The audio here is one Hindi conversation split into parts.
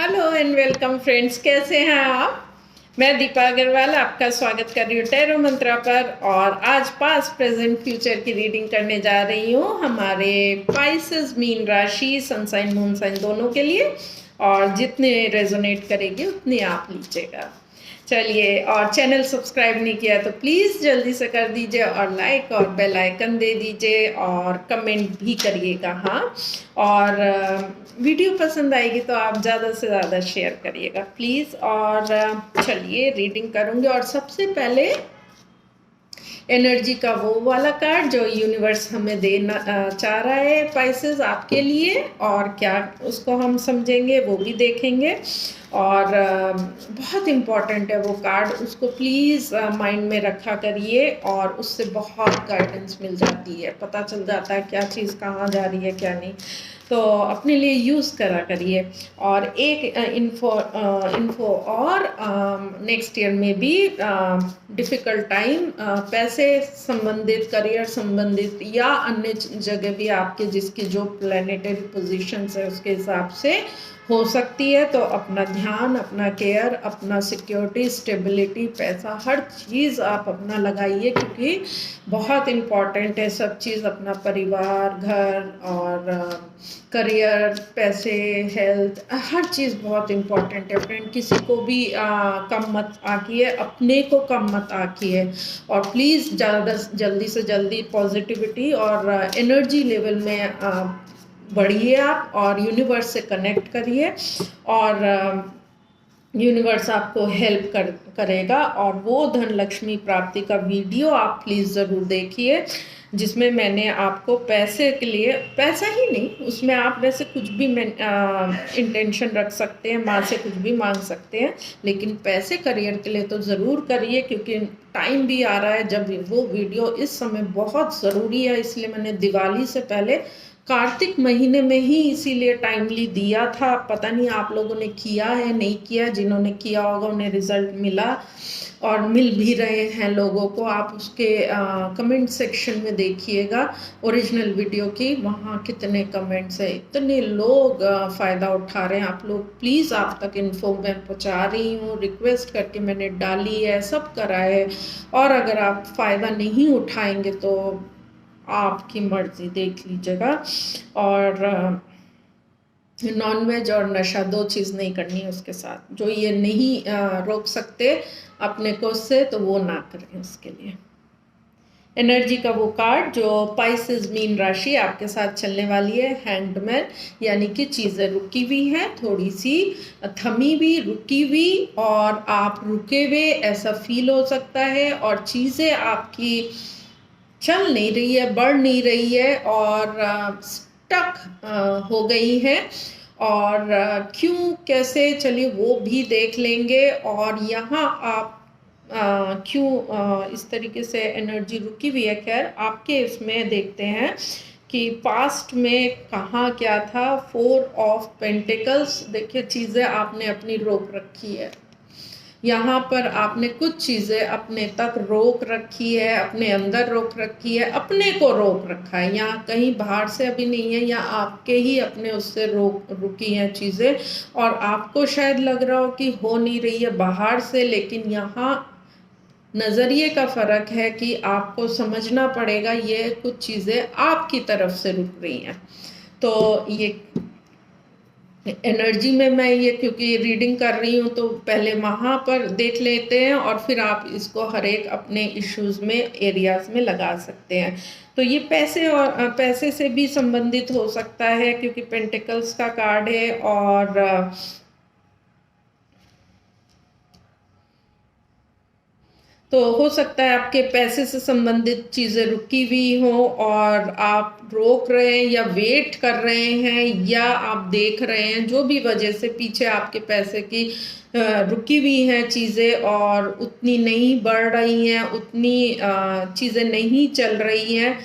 हेलो एंड वेलकम फ्रेंड्स, कैसे हैं आप। मैं दीपा अग्रवाल आपका स्वागत कर रही हूँ टैरो मंत्रा पर। और आज पास्ट प्रेजेंट फ्यूचर की रीडिंग करने जा रही हूँ हमारे पाइसेस मीन राशि, सन साइन मून साइन दोनों के लिए। और जितने रेजोनेट करेगी उतने आप लीजिएगा। चलिए, और चैनल सब्सक्राइब नहीं किया तो प्लीज़ जल्दी से कर दीजिए और लाइक और बेल आइकन दे दीजिए और कमेंट भी करिएगा। हाँ, और वीडियो पसंद आएगी तो आप ज़्यादा से ज़्यादा शेयर करिएगा प्लीज़। और चलिए रीडिंग करूँगी। और सबसे पहले एनर्जी का वो वाला कार्ड जो यूनिवर्स हमें देना चाह रहा है पाइसेस आपके लिए, और क्या उसको हम समझेंगे वो भी देखेंगे। और बहुत इम्पॉर्टेंट है वो कार्ड, उसको प्लीज़ माइंड में रखा करिए और उससे बहुत गाइडेंस मिल जाती है, पता चल जाता है क्या चीज़ कहाँ जा रही है क्या नहीं, तो अपने लिए यूज़ करा करिए। और एक इन्फो और नेक्स्ट ईयर में भी डिफ़िकल्ट टाइम पैसे संबंधित, करियर संबंधित या अन्य जगह भी आपके जिसकी जो प्लैनेटरी पोजीशंस है उसके हिसाब से हो सकती है। तो अपना ध्यान, अपना केयर, अपना सिक्योरिटी, स्टेबिलिटी, पैसा, हर चीज़ आप अपना लगाइए, क्योंकि बहुत इम्पॉर्टेंट है सब चीज़। अपना परिवार, घर और करियर, पैसे, हेल्थ, हर चीज़ बहुत इम्पॉर्टेंट है फ्रेंड। किसी को भी कम मत आकिए, अपने को कम मत आकिए। और प्लीज़ ज़्यादा जल्दी से जल्दी पॉजिटिविटी और एनर्जी लेवल में बढ़िए आप, और यूनिवर्स से कनेक्ट करिए और यूनिवर्स आपको हेल्प करेगा। और वो धन लक्ष्मी प्राप्ति का वीडियो आप प्लीज़ ज़रूर देखिए, जिसमें मैंने आपको पैसे के लिए, पैसा ही नहीं, उसमें आप वैसे कुछ भी इंटेंशन रख सकते हैं, माँ से कुछ भी मांग सकते हैं, लेकिन पैसे करियर के लिए तो ज़रूर करिए, क्योंकि टाइम भी आ रहा है जब वो वीडियो इस समय बहुत ज़रूरी है। इसलिए मैंने दिवाली से पहले कार्तिक महीने में ही इसीलिए टाइमली दिया था। पता नहीं आप लोगों ने किया है नहीं किया, जिन्होंने किया होगा उन्हें रिजल्ट मिला और मिल भी रहे हैं लोगों को। आप उसके कमेंट सेक्शन में देखिएगा ओरिजिनल वीडियो की, वहाँ कितने कमेंट्स है, इतने लोग फ़ायदा उठा रहे हैं। आप लोग प्लीज़, आप तक इन्फो मैं पहुँचा रही हूँ, रिक्वेस्ट करके मैंने डाली है, सब करा है। और अगर आप फ़ायदा नहीं उठाएंगे तो आपकी मर्जी, देख लीजिएगा। और नॉनवेज और नशा दो चीज़ नहीं करनी है उसके साथ। जो ये नहीं रोक सकते अपने को से, तो वो ना करें उसके लिए। एनर्जी का वो कार्ड जो पाइसेस मीन राशि आपके साथ चलने वाली है, हैंडमैन, यानी कि चीज़ें रुकी हुई हैं, थोड़ी सी थमी हुई, रुकी हुई, और आप रुके हुए ऐसा फील हो सकता है। और चीज़ें आपकी चल नहीं रही है, बढ़ नहीं रही है, और स्टक हो गई है। और क्यों, कैसे, चलिए वो भी देख लेंगे। और यहाँ आप क्यों इस तरीके से एनर्जी रुकी हुई है, खैर आपके इसमें देखते हैं कि पास्ट में कहाँ क्या था। 4 ऑफ पेंटिकल्स, देखिए चीज़ें आपने अपनी रोक रखी है, यहाँ पर आपने कुछ चीज़ें अपने तक रोक रखी है, अपने अंदर रोक रखी है, अपने को रोक रखा है। यहाँ कहीं बाहर से अभी नहीं है, या आपके ही अपने उससे रुकी हैं चीज़ें। और आपको शायद लग रहा हो कि हो नहीं रही है बाहर से, लेकिन यहाँ नज़रिए का फ़र्क है कि आपको समझना पड़ेगा ये कुछ चीज़ें आपकी तरफ से रुक रही हैं। तो ये एनर्जी में मैं ये क्योंकि रीडिंग कर रही हूँ तो पहले वहाँ पर देख लेते हैं, और फिर आप इसको हर एक अपने इश्यूज़ में, एरियाज़ में लगा सकते हैं। तो ये पैसे और पैसे से भी संबंधित हो सकता है, क्योंकि पेंटिकल्स का कार्ड है। और तो हो सकता है आपके पैसे से संबंधित चीज़ें रुकी हुई हों और आप रोक रहे हैं या वेट कर रहे हैं या आप देख रहे हैं, जो भी वजह से पीछे आपके पैसे की रुकी हुई हैं चीज़ें, और उतनी नहीं बढ़ रही हैं, उतनी चीज़ें नहीं चल रही हैं,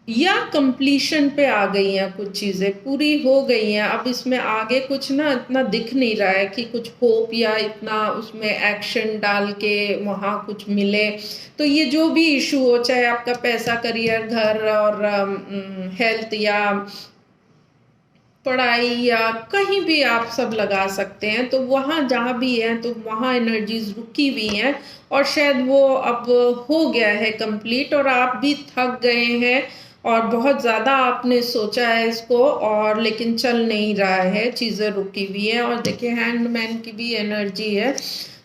या कंप्लीशन पे आ गई हैं, कुछ चीज़ें पूरी हो गई हैं। अब इसमें आगे कुछ ना इतना दिख नहीं रहा है कि कुछ होप या इतना उसमें एक्शन डाल के वहाँ कुछ मिले। तो ये जो भी इशू हो, चाहे आपका पैसा, करियर, घर और हेल्थ या पढ़ाई या कहीं भी आप सब लगा सकते हैं। तो वहाँ जहाँ भी है तो वहाँ एनर्जीज रुकी हुई हैं और शायद वो अब हो गया है कंप्लीट, और आप भी थक गए हैं और बहुत ज़्यादा आपने सोचा है इसको, और लेकिन चल नहीं रहा है, चीज़ें रुकी हुई हैं। और देखिए हैंडमैन की भी एनर्जी है।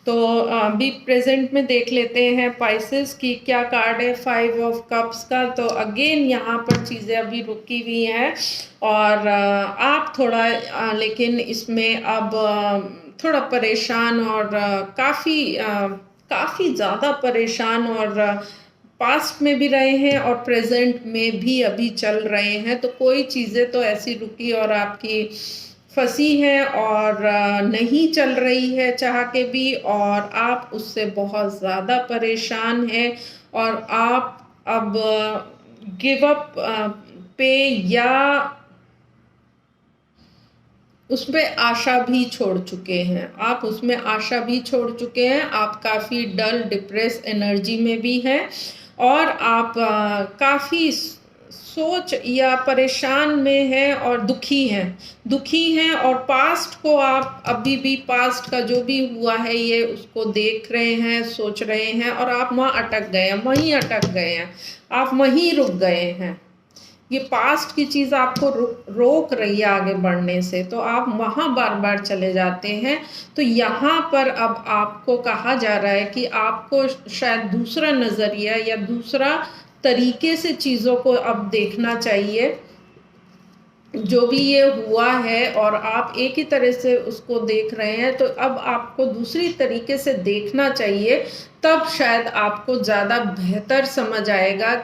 तो अभी प्रेजेंट में देख लेते हैं पाइसेस की क्या कार्ड है, 5 ऑफ कप्स का। तो अगेन यहाँ पर चीज़ें अभी रुकी हुई हैं और आप थोड़ा लेकिन इसमें अब थोड़ा परेशान और काफ़ी ज़्यादा परेशान और पास्ट में भी रहे हैं और प्रेजेंट में भी अभी चल रहे हैं। तो कोई चीज़ें तो ऐसी रुकी और आपकी फंसी है और नहीं चल रही है चाह के भी, और आप उससे बहुत ज़्यादा परेशान हैं और आप अब गिव अप पे या उसमें आशा भी छोड़ चुके हैं। आप उसमें आशा भी छोड़ चुके हैं। आप काफ़ी डल डिप्रेस एनर्जी में भी हैं और आप काफ़ी सोच या परेशान में हैं और दुखी हैं और पास्ट को आप अभी भी पास्ट का जो भी हुआ है ये उसको देख रहे हैं, सोच रहे हैं और आप वहाँ अटक गए हैं, वहीं अटक गए हैं, आप वहीं रुक गए हैं। ये पास्ट की चीज़ आपको रोक रही है आगे बढ़ने से, तो आप वहाँ बार बार चले जाते हैं। तो यहाँ पर अब आपको कहा जा रहा है कि आपको शायद दूसरा नज़रिया या दूसरा तरीके से चीज़ों को अब देखना चाहिए। जो भी ये हुआ है और आप एक ही तरह से उसको देख रहे हैं, तो अब आपको दूसरी तरीके से देखना चाहिए। तब शायद आपको ज़्यादा बेहतर समझ आएगा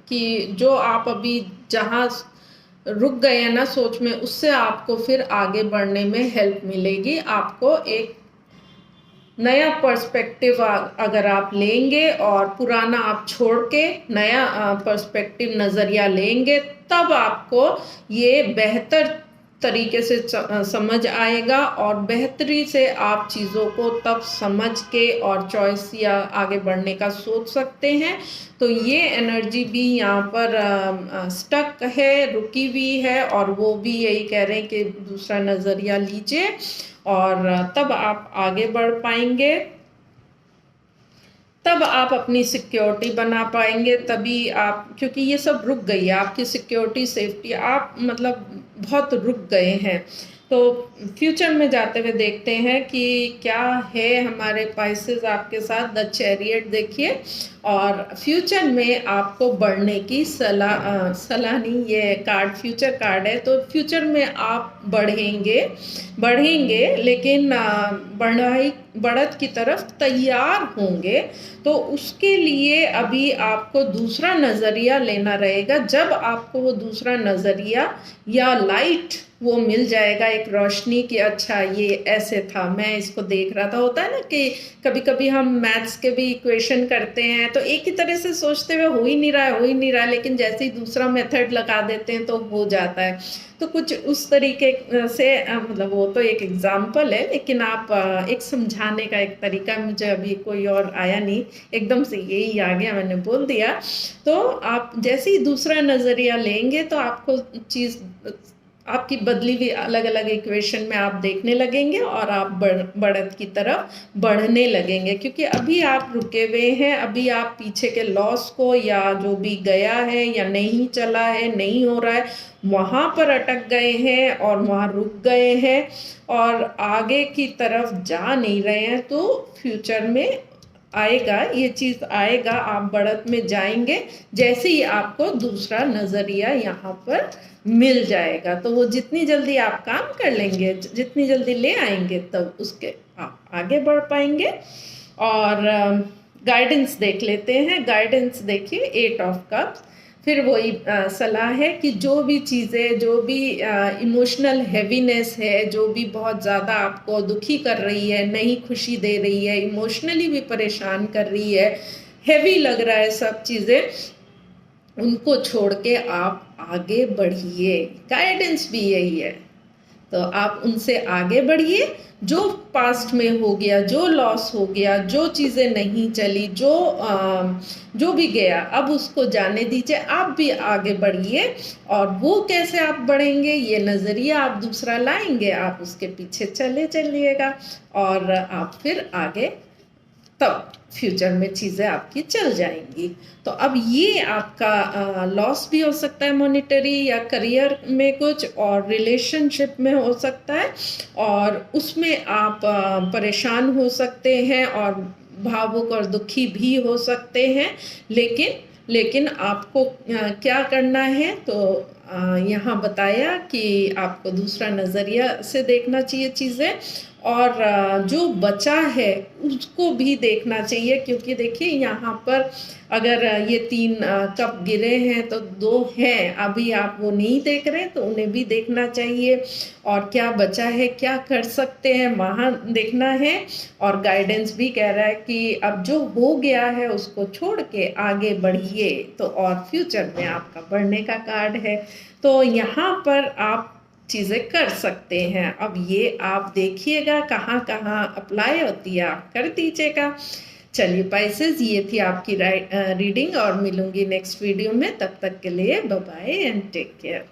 कि जो आप अभी जहाँ रुक गए हैं ना सोच में, उससे आपको फिर आगे बढ़ने में हेल्प मिलेगी। आपको एक नया पर्सपेक्टिव अगर आप लेंगे और पुराना आप छोड़ के नया पर्सपेक्टिव नज़रिया लेंगे, तब आपको ये बेहतर तरीके से समझ आएगा और बेहतरी से आप चीज़ों को तब समझ के और चॉइस या आगे बढ़ने का सोच सकते हैं। तो ये एनर्जी भी यहाँ पर स्टक है, रुकी हुई है, और वो भी यही कह रहे हैं कि दूसरा नज़रिया लीजिए और तब आप आगे बढ़ पाएंगे, तब आप अपनी सिक्योरिटी बना पाएंगे। तभी आप, क्योंकि ये सब रुक गई है आपकी सिक्योरिटी सेफ्टी, आप मतलब बहुत रुक गए हैं। तो फ्यूचर में जाते हुए देखते हैं कि क्या है हमारे पाइसेस आपके साथ। द चैरियट देखिए, और फ्यूचर में आपको बढ़ने की सलाह नहीं, ये कार्ड फ्यूचर कार्ड है। तो फ्यूचर में आप बढ़ेंगे लेकिन बढ़त की तरफ तैयार होंगे। तो उसके लिए अभी आपको दूसरा नज़रिया लेना रहेगा। जब आपको वो दूसरा नज़रिया या लाइट वो मिल जाएगा, एक रोशनी की अच्छा ये ऐसे था, मैं इसको देख रहा था। होता है ना कि कभी कभी हम मैथ्स के भी इक्वेशन करते हैं तो एक ही तरह से सोचते हुए हो ही नहीं रहा है, लेकिन जैसे ही दूसरा मेथड लगा देते हैं तो हो जाता है। तो कुछ उस तरीके से मतलब वो तो एक एग्जाम्पल है, लेकिन आप एक समझाने का एक तरीका, मुझे अभी कोई और आया नहीं, एकदम से यही आ गया, मैंने बोल दिया। तो आप जैसे ही दूसरा नज़रिया लेंगे तो आपको चीज़ आपकी बदली हुई अलग अलग इक्वेशन में आप देखने लगेंगे और आप बढ़त की तरफ बढ़ने लगेंगे। क्योंकि अभी आप रुके हुए हैं, अभी आप पीछे के लॉस को या जो भी गया है या नहीं चला है, नहीं हो रहा है, वहाँ पर अटक गए हैं और वहाँ रुक गए हैं और आगे की तरफ जा नहीं रहे हैं। तो फ्यूचर में आएगा, ये चीज़ आएगा, आप बढ़त में जाएंगे जैसे ही आपको दूसरा नज़रिया यहाँ पर मिल जाएगा। तो वो जितनी जल्दी आप काम कर लेंगे, जितनी जल्दी ले आएंगे, तब उसके आप आगे बढ़ पाएंगे। और गाइडेंस देख लेते हैं। गाइडेंस देखिए, 8 ऑफ कप्स। फिर वही सलाह है कि जो भी चीज़ें, जो भी इमोशनल हैवीनेस है, जो भी बहुत ज़्यादा आपको दुखी कर रही है, नहीं खुशी दे रही है, इमोशनली भी परेशान कर रही है, हैवी लग रहा है सब चीज़ें, उनको छोड़ के आप आगे बढ़िए। गाइडेंस भी यही है तो आप उनसे आगे बढ़िए। जो पास्ट में हो गया, जो लॉस हो गया, जो चीज़ें नहीं चली, जो भी गया, अब उसको जाने दीजिए। आप भी आगे बढ़िए। और वो कैसे आप बढ़ेंगे, ये नज़रिया आप दूसरा लाएंगे, आप उसके पीछे चलिएगा और आप फिर आगे, तब फ्यूचर में चीज़ें आपकी चल जाएंगी। तो अब ये आपका लॉस भी हो सकता है मॉनेटरी या करियर में कुछ, और रिलेशनशिप में हो सकता है, और उसमें आप परेशान हो सकते हैं और भावुक और दुखी भी हो सकते हैं। लेकिन आपको क्या करना है, तो यहाँ बताया कि आपको दूसरा नज़रिया से देखना चाहिए चीज़ें, और जो बचा है उसको भी देखना चाहिए। क्योंकि देखिए यहाँ पर अगर ये 3 कप गिरे हैं तो 2 हैं, अभी आप वो नहीं देख रहे, तो उन्हें भी देखना चाहिए। और क्या बचा है, क्या कर सकते हैं, वहाँ देखना है। और गाइडेंस भी कह रहा है कि अब जो हो गया है उसको छोड़ के आगे बढ़िए, तो और फ्यूचर में आपका बढ़ने का कार्ड है। तो यहाँ पर आप चीज़ें कर सकते हैं। अब ये आप देखिएगा कहाँ कहाँ अप्लाई होती है, आप कर दीजिएगा। चलिए पाइसेस, ये थी आपकी रीडिंग, और मिलूंगी नेक्स्ट वीडियो में। तब तक के लिए bye bye and take care.